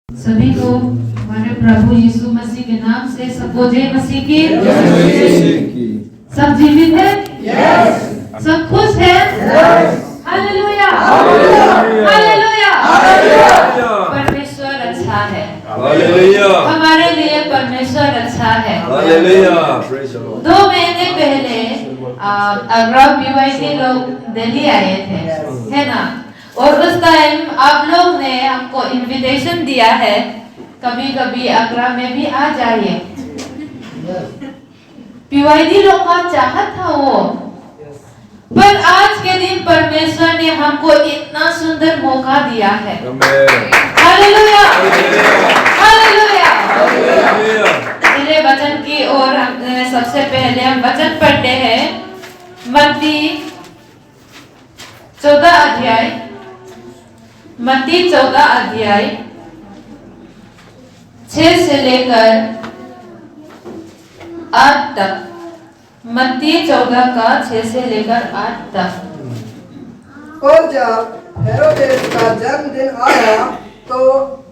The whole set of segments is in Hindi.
सभी को हमारे प्रभु यीशु मसीह के नाम से सबको जय मसीह की। सब जीवित है? Yes. सब खुश है? Yes. Hallelujah, hallelujah, hallelujah. Hallelujah. परमेश्वर अच्छा है, हालेलुया, हमारे लिए परमेश्वर अच्छा है। हालेलुया। 2 महीने पहले अग्रा पीवाईसी लोग दिल्ली आए थे, है ना? और उस टाइम आप लोग ने हमको इनविटेशन दिया है, कभी कभी अग्रा में भी आ जाइए। पीवाईडी लोग का चाहत था वो, पर आज के दिन परमेश्वर ने हमको इतना सुंदर मौका दिया है। Hallelujah, hallelujah. मेरे वचन की ओर सबसे पहले हम वचन पढ़ते हैं। मत्ती 14 अध्याय, मत्ती 14 अध्याय 6 से लेकर 8 तक। मत्ती 14 का 6 से लेकर 8 तक। और जब हेरोदेस का जन्मदिन आया तो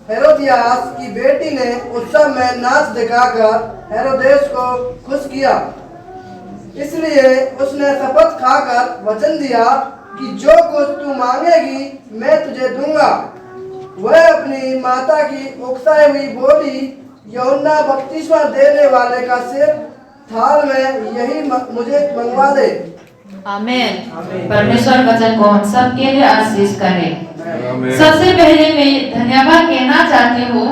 हेरोदियास की बेटी ने उत्सव में नाच दिखाकर हेरोदेस को खुश किया। इसलिए उसने शपथ खाकर वचन दिया कि जो कुछ तू मांगेगी मैं तुझे दूंगा। वह अपनी माता की उकसाई हुई बोली, यूहन्ना बपतिस्मा देने वाले का सिर थाल में यही मुझे मंगवा दे। आमीन। परमेश्वर वचन को हम सब के लिए आशीष करे। सबसे पहले मैं धन्यवाद कहना चाहती हूँ,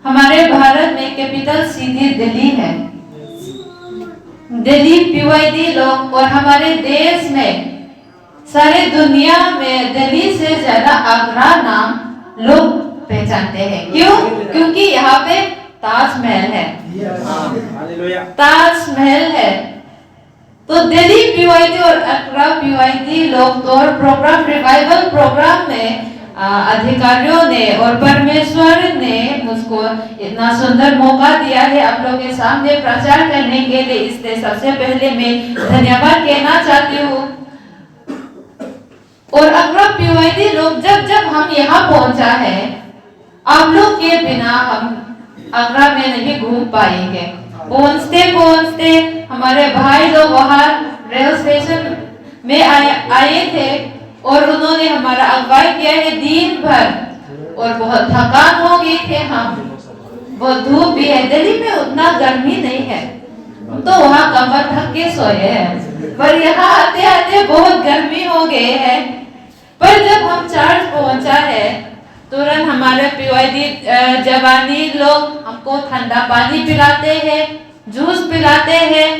हमारे भारत में कैपिटल सिटी दिल्ली है। दिल्ली पीवाईडी लोग और हमारे देश में सारे दुनिया में दिल्ली से ज्यादा आगरा नाम लोग पहचानते हैं। क्यों? क्योंकि यहाँ पे ताजमहल है। ताजमहल है। तो दिल्ली पीवाईडी और आगरा पीवाईडी लोग तो प्रोग्राम रिवाइवल प्रोग्राम में अधिकारियों ने और परमेश्वर ने मुझको इतना सुंदर मौका दिया है आप लोगों के सामने प्रचार करने के लिए। इसलिए सबसे पहले मैं धन्यवाद कहना चाहती हूँ। और अग्रा पीवाईडी लोग जब हम यहाँ पहुंचा है, आप लोग के बिना हम अग्रा में नहीं घूम पाएंगे। पहुंचते हमारे भाई लोग वहाँ रेल स्टेशन में आए थे और उन्होंने हमारा अगुवाई किया है दिन भर। और बहुत थकान हो गए थे हम, बहुत धूप भी है। दिल्ली में उतना गर्मी नहीं है, हम तो वहाँ कमर ढक के सोए हैं, पर यहाँ आते आते बहुत गर्मी हो गए है। पर जब हम चर्च पहुंचा है, तुरंत हमारे पीवाईडी जवानी लोग हमको ठंडा पानी पिलाते हैं, जूस पिलाते हैं,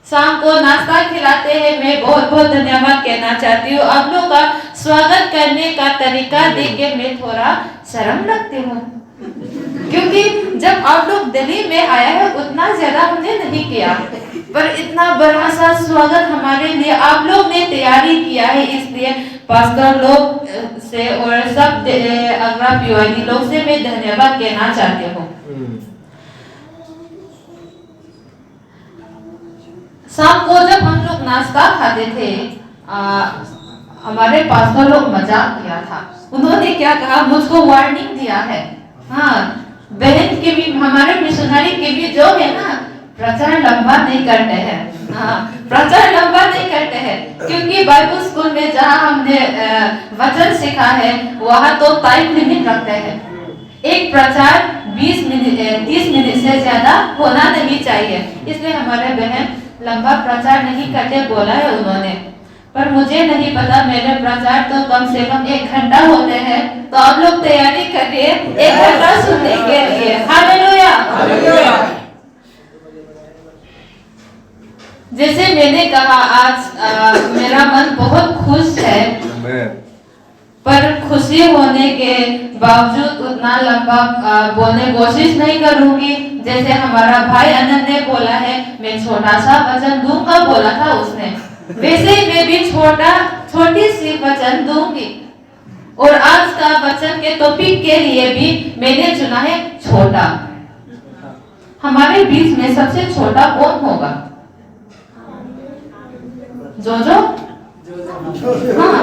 शाम को नाश्ता खिलाते हैं। मैं बहुत बहुत धन्यवाद कहना चाहती हूँ। आप लोग का स्वागत करने का तरीका देख के मैं थोड़ा शर्म लगती हूँ, क्योंकि जब आप लोग दिल्ली में आया है उतना ज्यादा हमने नहीं किया, पर इतना बड़ा सा स्वागत हमारे लिए आप लोग ने तैयारी किया है। इसलिए पास्टर लोग से और सब अग्रा पीवाईडी लोग से मैं धन्यवाद कहना चाहती हूँ। शाम को जब हम लोग नाश्ता खाते थे, हमारे पास्टर लोग मजाक किया था। उन्होंने क्या कहा, मुझको वार्निंग दिया है। हाँ, बहन के भी, हमारे मिशनरी के भी जो है ना, प्रचार लंबा नहीं करते हैं। हाँ, प्रचार लंबा नहीं करते हैं, क्योंकि बाइबल स्कूल में जहाँ हमने वचन सीखा है वहाँ तो टाइम लिमिट रखते हैं। एक प्रचार 20 मिनट 30 मिनट से ज्यादा होना नहीं चाहिए। इसलिए हमारे बहन लंबा प्रचार नहीं करते बोला है उन्होंने। पर मुझे नहीं पता, मेरे प्रचार तो कम से कम 1 घंटा होते हैं। तो आप लोग तैयारी करिए 1 घंटा सुनने के लिए। Hallelujah, hallelujah. जैसे मैंने कहा, आज मेरा मन बहुत खुश है, पर खुशी होने के बावजूद उतना लंबा बोलने की कोशिश नहीं करूंगी। जैसे हमारा भाई अनंत ने बोला है, मैं छोटा सा वचन दूंगा बोला था उसने, वैसे ही मैं भी छोटी सी वचन दूंगी। और आज का वचन के टॉपिक के लिए भी मैंने चुना है छोटा। हमारे बीच में सबसे छोटा कौन होगा? जोजो? हाँ,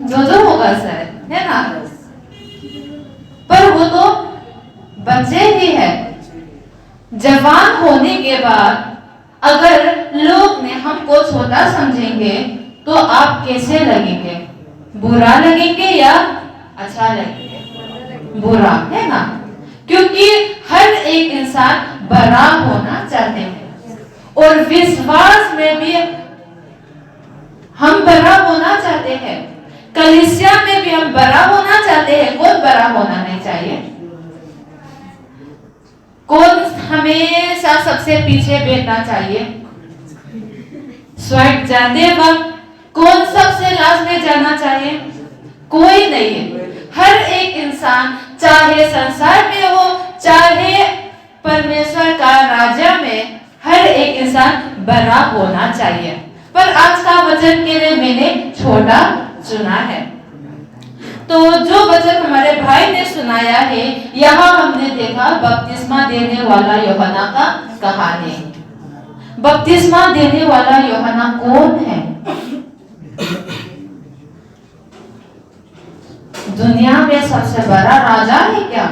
जोजो होगा शायद, है ना? बच्चे ही है। जवान होने के बाद अगर लोग ने हमको छोटा समझेंगे तो आप कैसे लगेंगे? बुरा लगेंगे या अच्छा लगेंगे? बुरा, है ना? क्योंकि हर एक इंसान बड़ा होना चाहते हैं और विश्वास में भी हम बड़ा होना चाहते हैं, कलीसिया में भी हम बड़ा होना चाहते हैं। कौन बड़ा होना नहीं चाहिए? कौन हमेशा सबसे पीछे बैठना चाहिए? स्वर्ग जाते वक्त कौन सबसे लास्ट में जाना चाहिए? कोई नहीं है। हर एक इंसान चाहे संसार में हो चाहे परमेश्वर का राज्य में, हर एक इंसान बड़ा होना चाहिए। पर आज का वचन के लिए मैंने छोटा चुना है। तो जो वचन हमारे भाई ने सुनाया है, यहाँ हमने देखा बपतिस्मा देने वाला यूहन्ना का कहानी। बपतिस्मा देने वाला यूहन्ना कौन है? दुनिया में सबसे बड़ा राजा है क्या?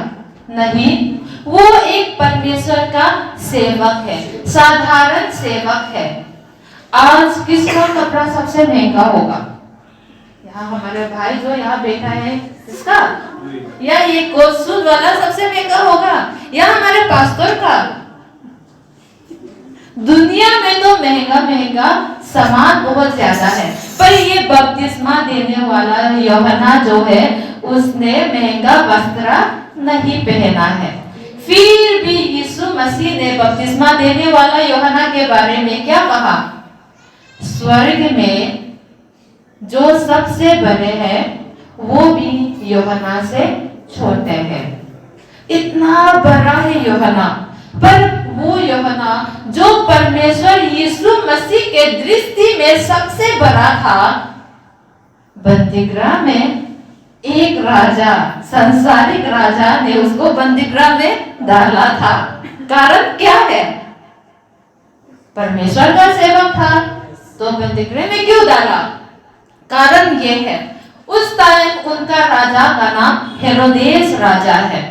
नहीं, वो एक परमेश्वर का सेवक है, साधारण सेवक है। आज किसका कपड़ा सबसे महंगा होगा? यहाँ हमारे भाई जो यहाँ बैठा है इसका, या ये कोट सूट वाला सबसे महंगा होगा, या हमारे पास्टर का? दुनिया में तो महंगा महंगा सामान बहुत ज्यादा है, पर ये बपतिस्मा देने वाला यूहन्ना जो है उसने महंगा वस्त्र नहीं पहना है। फिर भी यीशु मसीह ने बपतिस्मा देने वाला यूहन्ना के बारे में क्या कहा? स्वर्ग में जो सबसे बड़े हैं वो भी यूहन्ना से छोटे हैं। इतना बड़ा है यूहन्ना, पर वो यूहन्ना जो परमेश्वर यीशु मसीह के दृष्टि में सबसे बड़ा था, बंदीगृह में एक राजा, संसारिक राजा ने उसको बंदीगृह में डाला था। कारण क्या है? परमेश्वर का सेवक था तो बंदीगृह में क्यों डाला? कारण ये है, उस टाइम उनका राजा का नाम हेरोदेस राजा है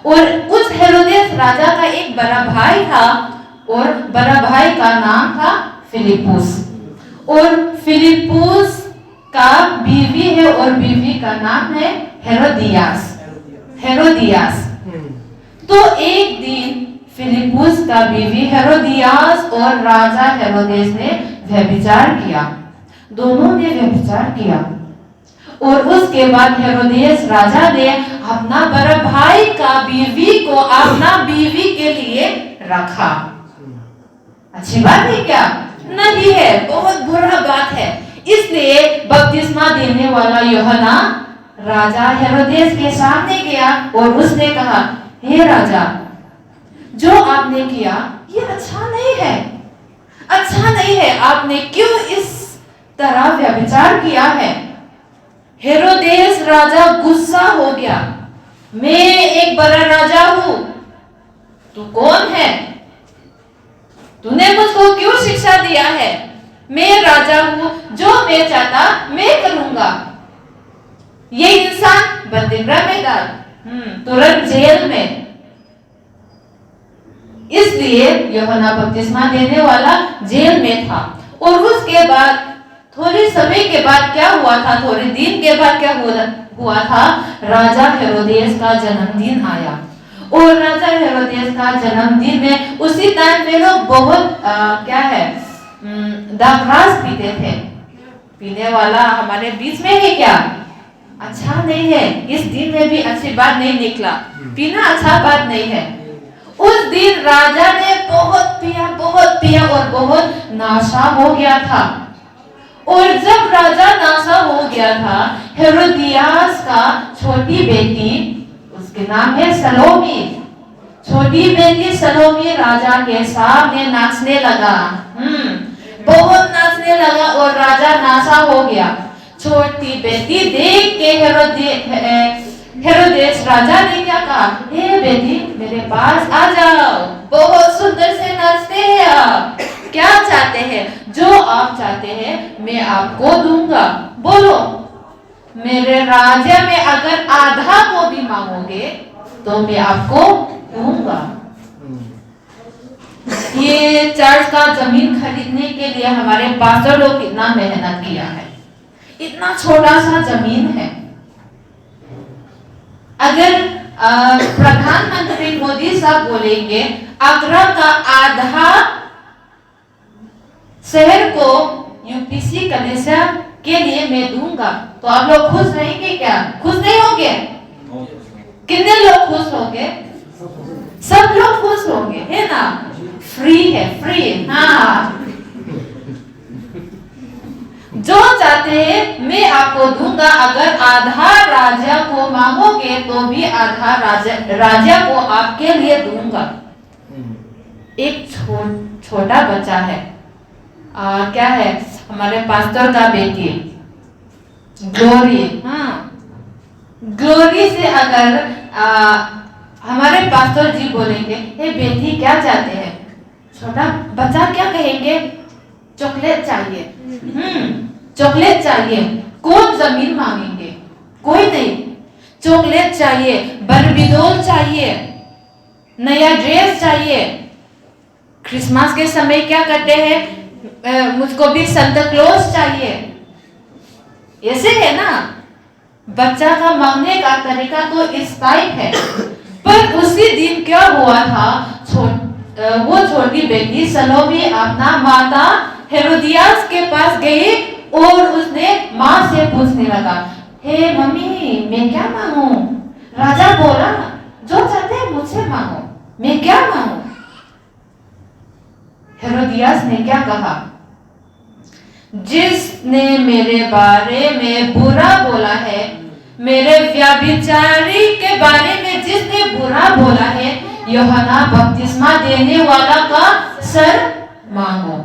और उस हेरोदेस राजा का एक बड़ा भाई था और बड़ा भाई का नाम था फिलिपुस, और फिलिपुस का बीवी है और बीवी का नाम है हेरोदियास। हेरोदियास। तो एक दिन फिलिपुस का बीवी हेरोदियास और राजा हेरोदेस ने व्यभिचार किया। दोनों ने व्यभिचार किया और उसके बाद हेरोदेस राजा ने अपना बड़ा भाई का बीवी को अपना बीवी के लिए रखा। अच्छी बात है क्या? नहीं है, बहुत बुरा बात है। इसलिए बपतिस्मा देने वाला यूहन्ना राजा हेरोदेस के सामने गया और उसने कहा, हे राजा, जो आपने किया ये अच्छा नहीं है, अच्छा नहीं है। आपने क्यों इस तरह व्यभिचार किया है? हेरोदेस राजा गुस्सा हो गया। मैं एक बड़ा राजा हूं, तू कौन है? तूने मुझको क्यों शिक्षा दिया है? मैं राजा हूं, जो मैं चाहता मैं करूंगा। ये इंसान बंदीगृह में डाल, तुरंत जेल में। इसलिए यूहन्ना बपतिस्मा देने वाला जेल में था। और उसके बाद थोड़े समय के बाद क्या हुआ था, थोड़े दिन के बाद क्या हुआ था, राजा हेरोदेस का जन्मदिन आया। और राजा हेरोदेस का जन्मदिन में उसी टाइम वे लोग बहुत क्या है, दाखरस पीते थे। पीने वाला हमारे बीच में है क्या? अच्छा नहीं है। इस दिन में भी अच्छी बात नहीं निकला। पीना अच्छा बात नहीं है। उस दिन राजा ने बहुत पिया और बहुत नशा हो गया था। और जब राजा नशा हो गया था, हेरोदियास का छोटी बेटी, उसके नाम है सलोमी, छोटी बेटी सलोमी राजा के सामने नाचने लगा। बहुत नाचने लगा और राजा नशा हो गया। छोटी बेटी देख के हेरोदेस राजा ने क्या कहा, हे बेटी मेरे पास आ जाओ, बहुत सुंदर से नाचते हैं आप, क्या चाहते हैं? जो आप चाहते हैं मैं आपको दूंगा। बोलो, मेरे राज्य में अगर आधा को भी मांगोगे तो मैं आपको दूंगा। ये चर्च का जमीन खरीदने के लिए हमारे पास्टर लोग कितना मेहनत किया है। इतना छोटा सा जमीन है। अगर प्रधानमंत्री मोदी साहब बोलेंगे आगरा का आधा शहर को यूपीसी कलेक्शन के लिए मैं दूंगा, तो आप लोग खुश रहेंगे क्या? खुश नहीं होंगे? कितने लोग खुश होंगे? सब लोग खुश होंगे, है ना? फ्री है, फ्री। हाँ, जो चाहते हैं मैं आपको दूंगा। अगर आधा राज्य को मांगोगे तो भी आधा राज्य को आपके लिए दूंगा। एक छोटा बच्चा है, क्या है, हमारे पास्टर का बेटी ग्लोरी। हाँ, ग्लोरी से अगर हमारे पास्टर जी बोलेंगे हे बेटी क्या चाहते हैं, छोटा बच्चा क्या कहेंगे? चॉकलेट चाहिए। चॉकलेट चाहिए। कौन जमीन मांगेंगे? कोई नहीं। चॉकलेट चाहिए, बर्बीडोल चाहिए, नया ड्रेस चाहिए। क्रिसमस के समय क्या करते हैं? मुझको भी सांता क्लॉज चाहिए। ऐसे है ना, बच्चा का मांगने का तरीका तो इस टाइप है। पर उसी दिन क्या हुआ था, वो छोटी बेटी सलोमी अपना माता हेरोदियास के पास गई और उसने माँ से पूछने लगा, हे मम्मी मैं क्या मांगू? राजा बोला जो चाहते मुझसे मांगो, मैं क्या मांगू? हेरोदियास ने क्या कहा? जिसने मेरे बारे में बुरा बोला है, मेरे व्यभिचारी के बारे में जिसने बुरा बोला है, यूहन्ना बपतिस्मा देने वाला का सर मांगो।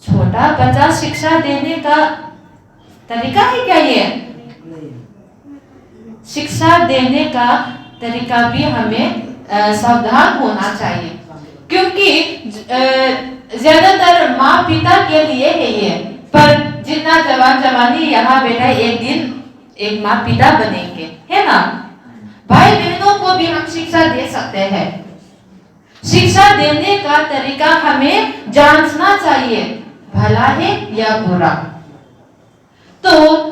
छोटा बच्चा शिक्षा देने का तरीका है क्या ये? शिक्षा देने का तरीका भी हमें सावधान होना चाहिए, क्योंकि ज्यादातर माँ पिता के लिए है ये। पर जितना जवानी यहाँ बेटा एक दिन एक माँ पिता बनेंगे, है ना? भाई बहनों को भी हम शिक्षा दे सकते हैं। शिक्षा देने का तरीका हमें जांचना चाहिए, भला है या बुरा। तो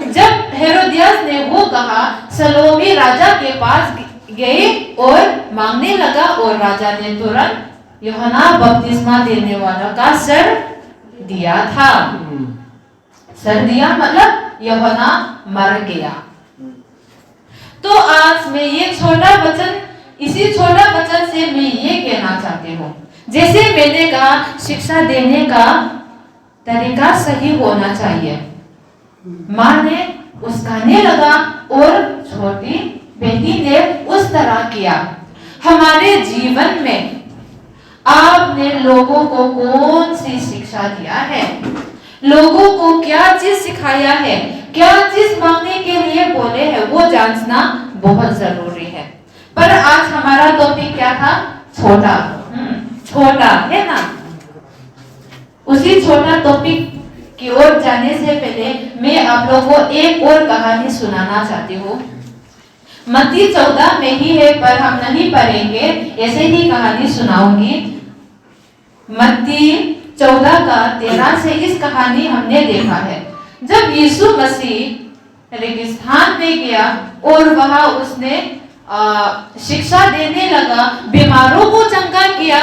जब हेरोदियास ने वो कहा, सलोमी राजा के पास गए और मांगने लगा और राजा ने तुरंत यूहन्ना बपतिस्मा देने वाला का सर दिया था। सर दिया मतलब यूहन्ना मर गया। तो आज मैं ये इसी छोटा वचन से मैं ये कहना चाहती हूँ, जैसे मैंने कहा शिक्षा देने का तरीका सही होना चाहिए। माँ ने उसकाने लगा और छोटी बेटी ने उस तरह किया। हमारे जीवन में आपने लोगों को कौन सी शिक्षा दिया है? लोगों को क्या चीज सिखाया है? क्या चीज मांगने के लिए बोले हैं? वो जांचना बहुत जरूरी है। पर आज हमारा टॉपिक क्या था? छोटा, है ना? उसी छोटा टॉपिक की ओर जाने से पहले मैं आप लोगों को एक और कहानी सुनाना चाहती हूँ। मत्ती 14 में ही है, पर हम नहीं पढ़ेंगे, ऐसे ही कहानी सुनाऊंगी। मत्ती 14 का 13 से इस कहानी हमने देखा है। जब यीशु मसीह रेगिस्तान में गया और वहां उसने शिक्षा देने लगा, बीमारों को चंगा किया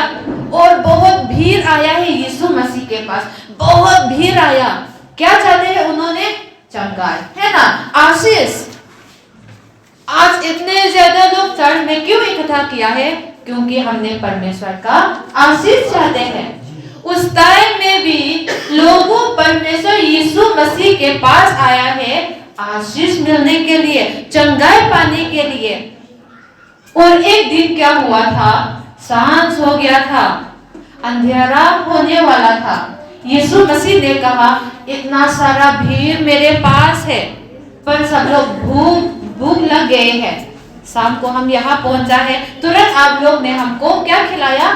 और बहुत भीड़ आया है यीशु मसीह के पास। बहुत भीड़ आया। क्या चाहते हैं उन्होंने? चंगाई, है ना? आशीष। आज इतने ज्यादा लोग चर्च में क्यों इकट्ठा किया है? क्योंकि हमने परमेश्वर का आशीष चाहते हैं। उस टाइम में भी लोगों परमेश्वर यीशु मसीह के पास आया है आशीष मिलने के लिए, चंगाई पाने के लिए। और एक दिन क्या हुआ था? सांझ हो गया था, अंधेरा होने वाला था। यीशु मसीह ने कहा, इतना सारा भीड़ मेरे पास है, पर सब लोग भूख लग गए हैं। शाम को हम यहाँ पहुंचा है, तुरंत आप लोग ने हमको क्या खिलाया?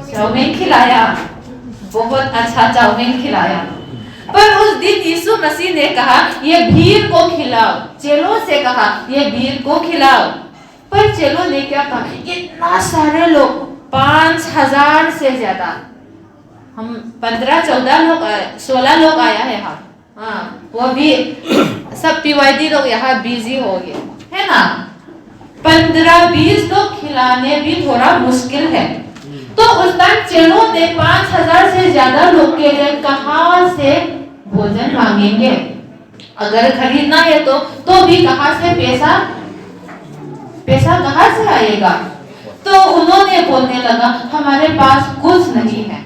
चाउमीन खिलाया। बहुत अच्छा चाउमीन खिलाया। पर उस दिन यीशु मसीह ने कहा, ये भीड़ को खिलाओ। चेलों से कहा, ये भीड़ को खिलाओ। पर चेलों ने क्या कहा, इतना सारे लोग 5000 से ज्यादा, हम 15-14 लोग 16 लोग आया है। हाँ, वो भी सब पीवाईडी लोग यहाँ बिजी हो गए है ना। 15-20 लोग खिलाने भी थोड़ा मुश्किल है। तो उस टाइम चेलों ने 5000 से ज्यादा लोग के लिए कहाँ से भोजन मांगेंगे? अगर खरीदना है तो भी कहाँ से पैसा कहाँ से आएगा? तो उन्होंने बोलने लगा, हमारे पास कुछ नहीं है,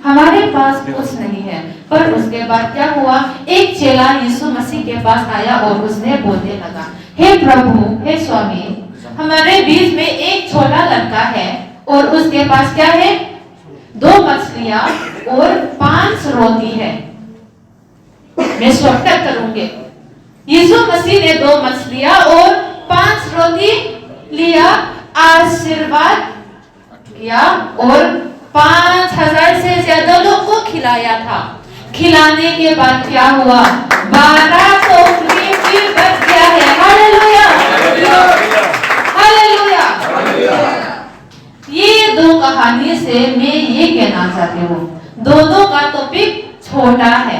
हमारे पास कुछ नहीं है। पर उसके बाद क्या हुआ, एक चेला यीशु मसीह के पास आया और उसने बोलने लगा, हे प्रभु, हे स्वामी, हमारे बीच में एक छोटा लड़का है और उसके पास क्या है, 2 मछलियां और 5 रोटी है। मैं शॉर्टकट करूंगी। यीशु मसीह ने 2 मछलियां और 5 रोटी लिया, आशीर्वाद किया और 5000 से ज्यादा लोग को खिलाया था। खिलाने के बाद क्या हुआ, 12 टोकरी फिर बच गया है। Hallelujah, hallelujah. ये 2 कहानी से मैं ये कहना चाहती हूँ, दोनों का टॉपिक छोटा है।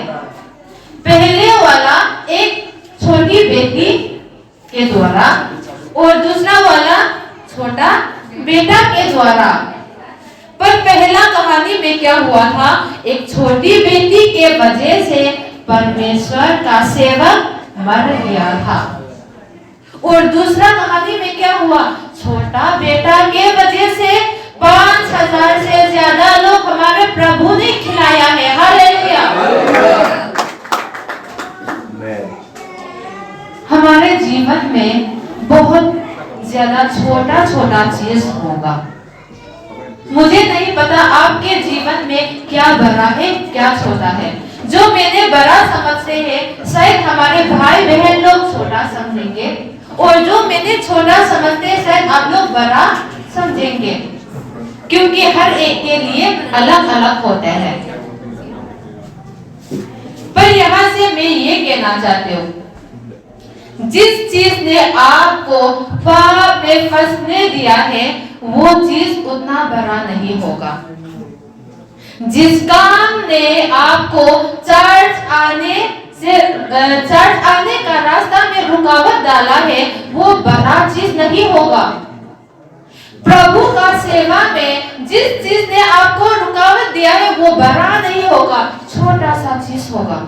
पहले वाला एक छोटी बेटी के द्वारा और दूसरा वाला छोटा बेटा के द्वारा। पर पहला कहानी में क्या हुआ था, एक छोटी बेटी के वजह से परमेश्वर का सेवक मर गया था। और दूसरा कहानी में क्या हुआ, छोटा बेटा के वजह से 5000 से ज्यादा लोग हमारे प्रभु ने खिलाया है। हालेलुया। हमारे जीवन में बहुत ज्यादा छोटा छोटा चीज होगा। मुझे नहीं पता आपके जीवन में क्या बड़ा है क्या छोटा है। जो मैंने बड़ा समझते हैं शायद हमारे भाई बहन लोग छोटा समझेंगे, और जो मैंने छोटा समझते हैं शायद आप लोग बड़ा समझेंगे, क्योंकि हर एक के लिए अलग अलग होते हैं। पर यहाँ से मैं ये कहना चाहती हूँ, जिस चीज ने आपको पाप में फंसने दिया है वो चीज उतना बड़ा नहीं होगा। जिस काम ने आपको चर्च आने का रास्ता में रुकावट डाला है वो बड़ा चीज नहीं होगा। प्रभु का सेवा में जिस चीज ने आपको रुकावट दिया है वो बड़ा नहीं होगा, छोटा सा चीज होगा।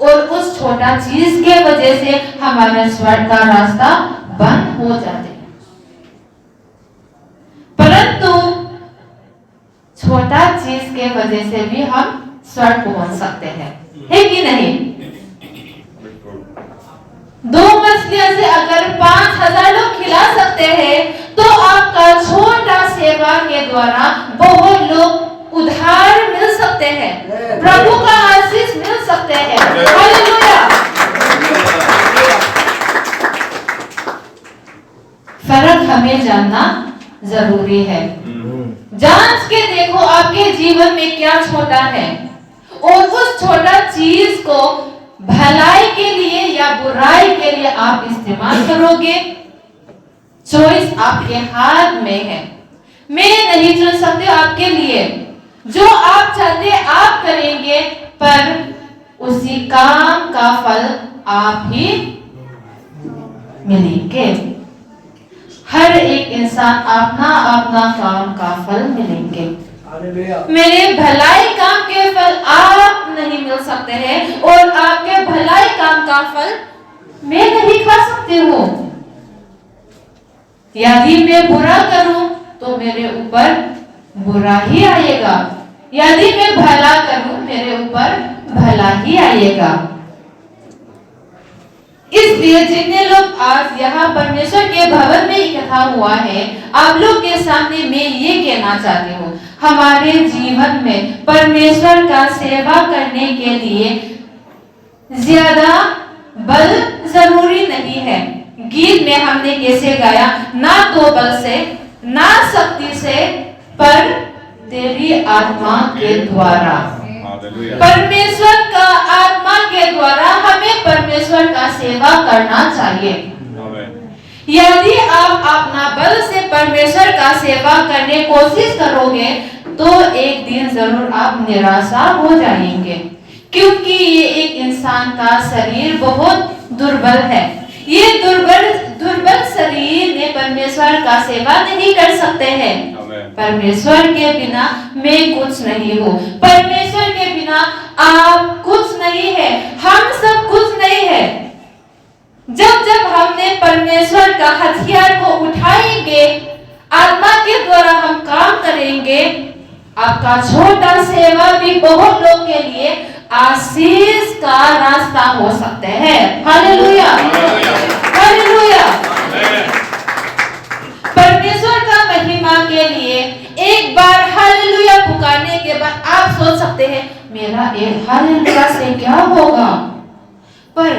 और उस छोटा चीज के वजह से हमारे स्वर्ग का रास्ता बंद हो जाते हैं। परंतु छोटा चीज के वजह से भी हम स्वर्ग पहुंच सकते हैं, है कि नहीं? 2 मछलियां से अगर 5000 लोग खिला सकते हैं तो आपका छोटा सेवा के द्वारा बहुत लोग उधार मिल सकते हैं, प्रभु का आशीष मिल सकते हैं। हालेलुया। फर्क हमें जानना जरूरी है। जांच के देखो आपके जीवन में क्या छोटा है और उस छोटा चीज को भलाई के लिए या बुराई के लिए आप इस्तेमाल करोगे। चॉइस आपके हाथ में है। मैं नहीं चुन सकते आपके लिए, जो आप चाहते आप करेंगे, पर उसी काम का फल आप ही मिलेंगे। हर एक इंसान अपना अपना काम का फल मिलेंगे। मेरे भलाई काम के फल आप नहीं मिल सकते हैं और आपके भलाई काम का फल मैं नहीं खा सकती हूँ। यदि मैं बुरा करूं तो मेरे ऊपर बुरा ही आएगा, यदि मैं भला करूं मेरे ऊपर भला ही आएगा। इसलिए जितने लोग आज यहाँ परमेश्वर के भवन में इकट्ठा हुआ है, आप लोग के सामने मैं ये कहना चाहती हूँ, हमारे जीवन में परमेश्वर का सेवा करने के लिए ज्यादा बल जरूरी नहीं है। गीत में हमने कैसे गाया, ना तो बल से ना शक्ति से पर तेरी आत्मा के द्वारा। परमेश्वर का आत्मा के द्वारा हमें परमेश्वर का सेवा करना चाहिए। यदि आप अपना बल से परमेश्वर का सेवा करने की कोशिश करोगे तो एक दिन जरूर आप निराशा हो जाएंगे, क्योंकि ये एक इंसान का शरीर बहुत दुर्बल है। ये दुर्बल शरीर में परमेश्वर का सेवा नहीं कर सकते हैं। परमेश्वर के बिना मैं कुछ नहीं हूँ, परमेश्वर के बिना आप कुछ नहीं है, हम सब कुछ नहीं है। जब हमने परमेश्वर का हथियार को उठाएंगे, आत्मा के द्वारा हम काम करेंगे, आपका छोटा सेवा भी बहुत लोग के लिए आशीष का रास्ता हो सकते हैं। Hallelujah, hallelujah. परमेश्वर का महिमा के लिए एक बार हालेलुया पुकारने के बाद आप सोच सकते हैं मेरा एक हालेलुया से क्या होगा, पर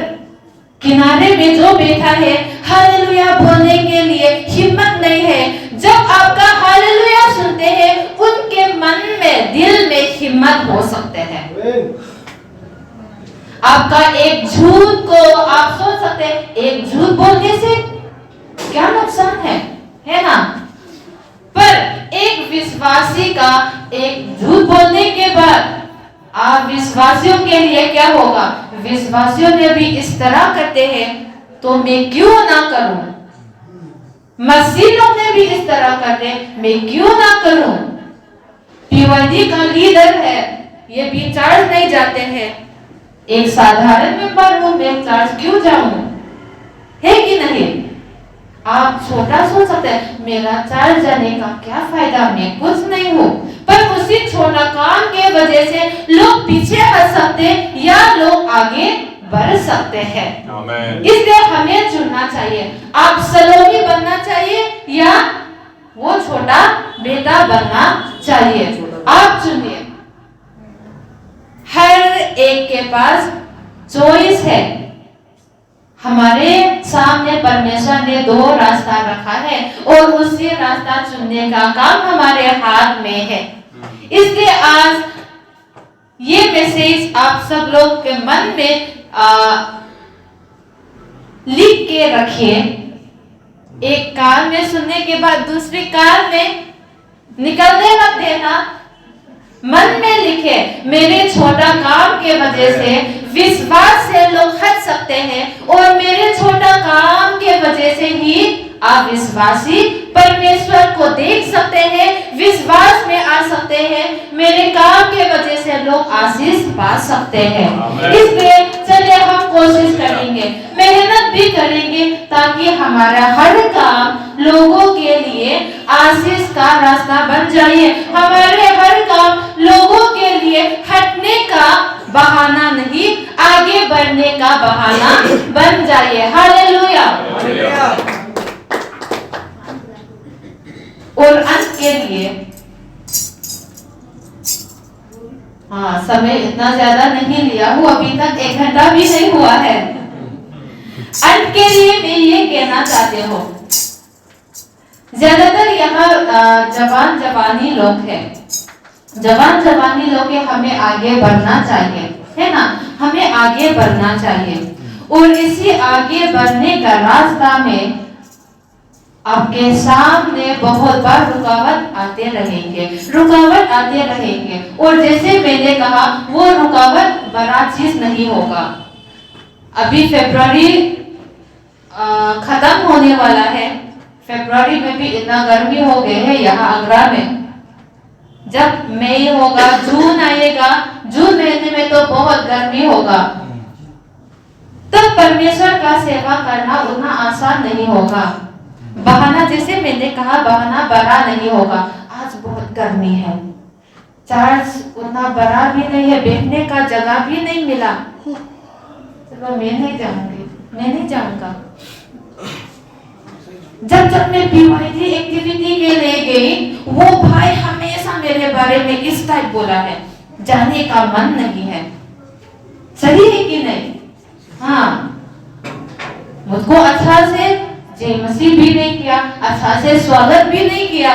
किनारे में जो बैठा है हालेलुया बोलने के लिए हिम्मत नहीं है, जब आपका हालेलुया सुनते हैं उनके मन में दिल में हिम्मत हो सकते हैं। आपका एक झूठ को आप सोच सकते हैं एक झूठ बोलने से क्या नुकसान है ना, पर एक विश्वासी का एक झूठ बोलने के बाद आप विश्वासियों के लिए क्या होगा, विश्वासियों ने भी इस तरह करते हैं तो मैं क्यों ना करूं, मसीह लोग ने भी इस तरह करते मैं क्यों ना करूं। पीवाईडी का लीडर है, ये भी चर्च नहीं जाते हैं, एक साधारण मेंबर हूं, मैं चर्च क्यों जाऊं, है कि नहीं। आप छोटा सोच सकते हैं मेरा चर्च जाने का क्या फायदा, मैं कुछ नहीं हूं, पर उसी छोटा काम के वजह से लोग पीछे हट सकते या लोग आगे बढ़ सकते हैं। इसलिए हमें चुनना चाहिए, आप सलोमी बनना चाहिए या वो छोटा बेटा बनना चाहिए, आप चुनिए। हर एक के पास चॉइस है। हमारे सामने परमेश्वर ने दो रास्ता रखा है और उसी रास्ता चुनने का काम हमारे हाथ में है। इसलिए आज ये मैसेज आप सब लोग के मन में लिख के रखिए। एक कान में सुनने के बाद दूसरी कान में निकलने मत देना, मन में लिखे मेरे छोटा काम के वजह से विश्वास से लोग हट सकते हैं और मेरे छोटा काम के वजह से ही आप विश्वासी परमेश्वर को देख सकते हैं, विश्वास में आ सकते हैं, मेरे काम के वजह से लोग आशीष पा सकते हैं। इसलिए चलिए हम कोशिश करेंगे, मेहनत भी करेंगे ताकि हमारा हर काम लोगों के लिए आशीष का रास्ता बन जाए, हमारे हर काम लोगों के लिए हटने का बहाना नहीं, आगे बढ़ने का बहाना बन जाए। हालेलुया। और अंत के लिए समय इतना ज्यादा नहीं लिया हूँ, अभी तक 1 घंटा भी नहीं हुआ है। अंत के लिए मैं ये कहना चाहती हूँ, ज्यादातर यहाँ जवानी लोग हैं, जवानी लोग हैं, हमें आगे बढ़ना चाहिए, है ना, हमें आगे बढ़ना चाहिए। और इसी आगे बढ़ने का रास्ता में आपके सामने बहुत बार रुकावट आते रहेंगे, और जैसे मैंने कहा वो रुकावट बड़ा चीज नहीं होगा। अभी फरवरी खत्म होने वाला है, फरवरी में भी इतना गर्मी हो गए है यहाँ आगरा में। जब मई होगा, जून आएगा, जून महीने में तो बहुत गर्मी होगा, तब परमेश्वर का सेवा करना उतना आसान नहीं होगा। बहाना, जैसे मैंने कहा, बहाना बड़ा नहीं होगा। आज बहुत गर्मी है, चर्च उतना बड़ा भी नहीं है, बैठने का जगह भी नहीं मिला, चलो मैं नहीं जाऊंगा। जब मैं पीवाईडी एक्टिविटी के लिए गई, वो भाई हमेशा मेरे बारे में इस टाइप बोला है, जाने का मन नहीं है। सही है कि नहीं? हाँ, मुझको अच्छा से जय मसीह भी नहीं किया, अच्छा से स्वागत भी नहीं किया।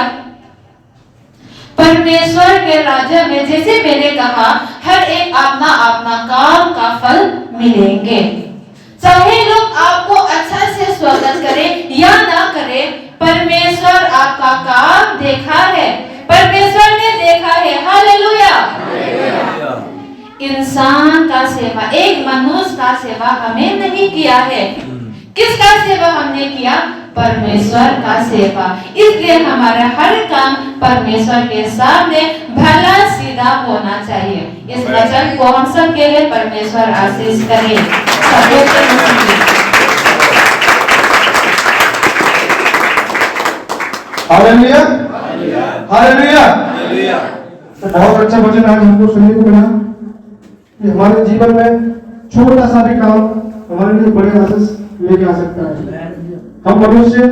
परमेश्वर के राज्य में, जैसे मैंने कहा, हर एक अपना अपना काम का फल मिलेंगे। चाहे लोग आपको अच्छा से स्वागत करें या इंसान का सेवा, एक मनुष्य का सेवा हमें नहीं किया है। किसका सेवा हमने किया? परमेश्वर का सेवा। इसलिए हमारा हर काम परमेश्वर के सामने भला सीधा होना चाहिए। इस वचन को हम सब के लिए परमेश्वर आशीष करे। Hallelujah, hallelujah. तो बहुत अच्छा वचन आज हमको सुनने को मिला कि हमारे जीवन में छोटा सा भी काम हमारे लिए बड़े आशीष लेके आ सकता है। हम मनुष्य